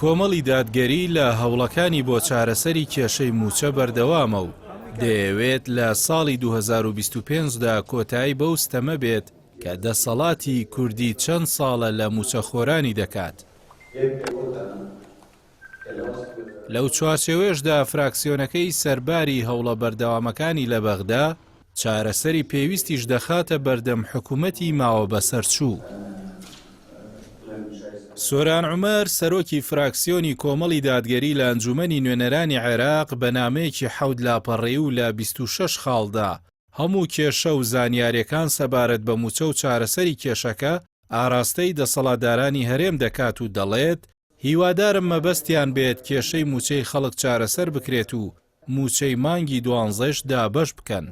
کۆمەڵی دادگەری لە هەوڵەکانی بۆ چارەسەری کێشەی موچە بەردەوامە و دەیەوێت لە ساڵی 2025دا کۆتایی بەو ستەمە بێت کە دەسەڵاتی کوردی چەند ساڵە لە موچەخۆرانی دەکات. لەو چوارچێوەیەشدا فراکسیۆنەکەی سەرباری هەوڵە بەردەوامەکانی لە بەغدا چارەسەری پێویستیش دەخاتە بەردەم حکوومەتی ماوە بەسەرچوو. سۆران عومەر سەرۆکی فراکسیۆنی کۆمەڵی دادگەری لە ئەنجومەنی نوێنەرانی عێراق بە نامەیەکی 7 لاپەڕێی و لە 26 خاڵدا هەموو کێشە و زانیاریەکان سەبارەت بە موچە و چارەسەری کێشەکە ئاراستەی دەسەڵاتدارانی هەرێم دەکات و دەڵێت هیوادارم مەبەستیان بێت کێشەی موچەی خەڵک چارەسەر بکرێت و موچەی مانگی 12ش دابەش بکەن.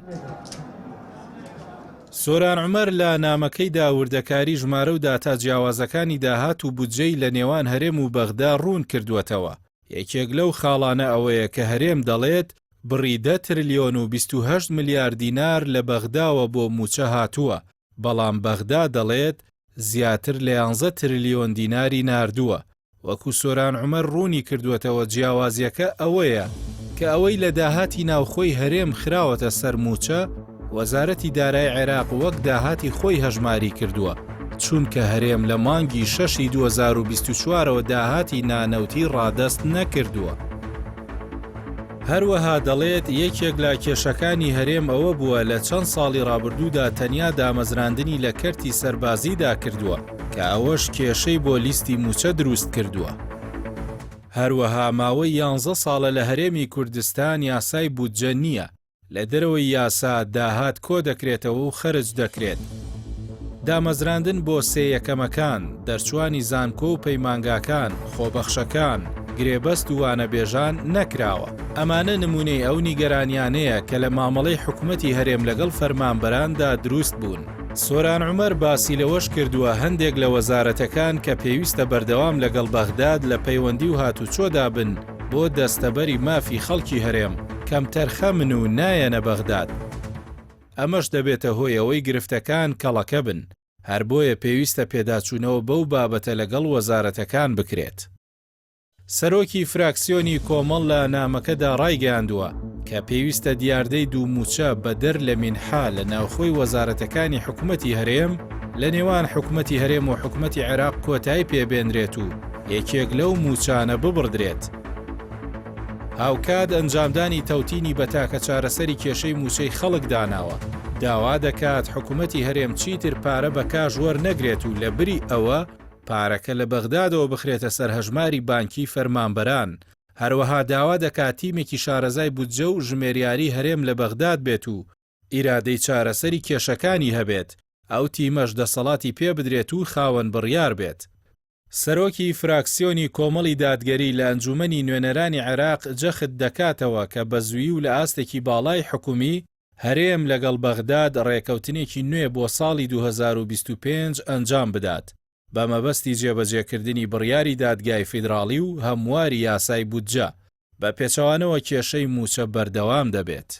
سۆران عومەر لە نامەکەیدا وردەکاری ژمارە و داتا جیاوازەکانی داهات و بودجەی لە نێوان هەرێم و بەغدا ڕوون کردووەتەوە. یەکێک لەو خاڵانە ئەوەیە کە هەرێم دەڵێت بڕی 10 تریلیۆن و 28 ملیار دینار لە بەغداوە بۆ موچە هاتووە، بەڵام بەغدا دەڵێت زیاتر لە 11 تریلیۆن دیناری ناردووە. وەکو سۆران عومەر ڕوونی کردووەتەوە جیاوازیەکە ئەوەیە کە ئەوەی لە داهاتی ناوخۆی هەرێم خراوەتە سەر موچە وەزارەتی دارای عێراق وەک داهاتی خۆی هەژماری کردووە، چونکە هەرێم لە مانگی 6ی 2024ەوە داهاتی نانەوتی ڕادەست نەکردووە. هەروەها دەڵێت یەکێک لە کێشەکانی هەرێم ئەوە بووە لە چەند ساڵی ڕابردوودا تەنیا دامەزراندنی لە کەرتی سەربازیدا کردووە کە ئەوەش کێشەی بۆ لیستی موچە دروست کردووە. هەروەها ماوەی 11 ساڵە لە هەرێمی کوردستان یاسای بودجە نییە، لە دەرەوەی یاسا داهات کۆ دەکرێتەوە و خەرج دەکرێت. دامەزراندن بۆ سێیەکەمەکان، دەرچوانی زانکۆ و پەیمانگاکان، خۆبەخشەکان، گرێبەست و وانەبێژان نەکراوە. ئەمانە نمونەی ئەو نیگەرانیانەیە کە لە مامەڵەی حکوومەتی هەرێم لەگەڵ فەرمانبەراندا دروست بوون. سۆران عومەر باسی لەوەش کردووە هەندێک لە وەزارەتەکان کە پێویستە بەردەوام لەگەڵ بەغداد لە پەیوەندی و هاتوچۆدا بن بۆ دەستەبەری مافی خەڵکی هەرێم کەمتەرخە من و نایەنە بەغداد. ئەمەش دەبێتە هۆی ئەوەی گرفتەکان کەڵەکە بن، هەر بۆیە پێویستە پێداچوونەوە بەو بابەتە لەگەڵ وەزارەتەکان بکرێت. سەرۆکی فراکسیۆنی کۆمەڵ لە نامەکەدا ڕایگەیاندووە کە پێویستە دیاردەی دوو موچە بەدەر لە مینحا لە ناوخۆی وەزارەتەکانی حکوومەتی هەرێم لە نێوان حکوومەتی هەرێم و حکوومەتی عێراق کۆتایی پێبێنرێت و یەکێک لەو موچانە ببڕدرێت. هاوکات ئەنجامدانی تەوتینی بە تاکە چارەسەری کێشەی موچەی خەڵک داناوە. داوا دەکات حکوومەتی هەرێم چیتر پارە بە کاژوەر نەگرێت و لە بری ئەوە پارەکە لە بەغدادەوە بخرێتە سەر هەژماری بانکی فەرمانبەران. هەروەها داوا دەکات تیمێکی شارەزای بودجە و ژمێریاری هەرێم لە بەغداد بێت و ئیرادەی چارەسەری کێشەکانی هەبێت، ئەو تیمەش دەسەڵاتی پێ بدرێت و خاوەن بڕیار بێت. سەرۆکی فراکسیۆنی کۆمەڵی دادگەری لە ئەنجومەنی نوێنەرانی عێراق جەخت دەکاتەوە کە بە زوویی و لە ئاستێکی باڵای حکومی هەرێم لەگەڵ بەغداد ڕێکەوتنێکی نوێ بۆ ساڵی 2025 ئەنجام بدات بە مەبەستی جێبەجێکردنی بڕیاری دادگای فیدراڵی و هەمواری یاسای بودجە، بە پێچەوانەوە کێشەی موچە بەردەوام دەبێت.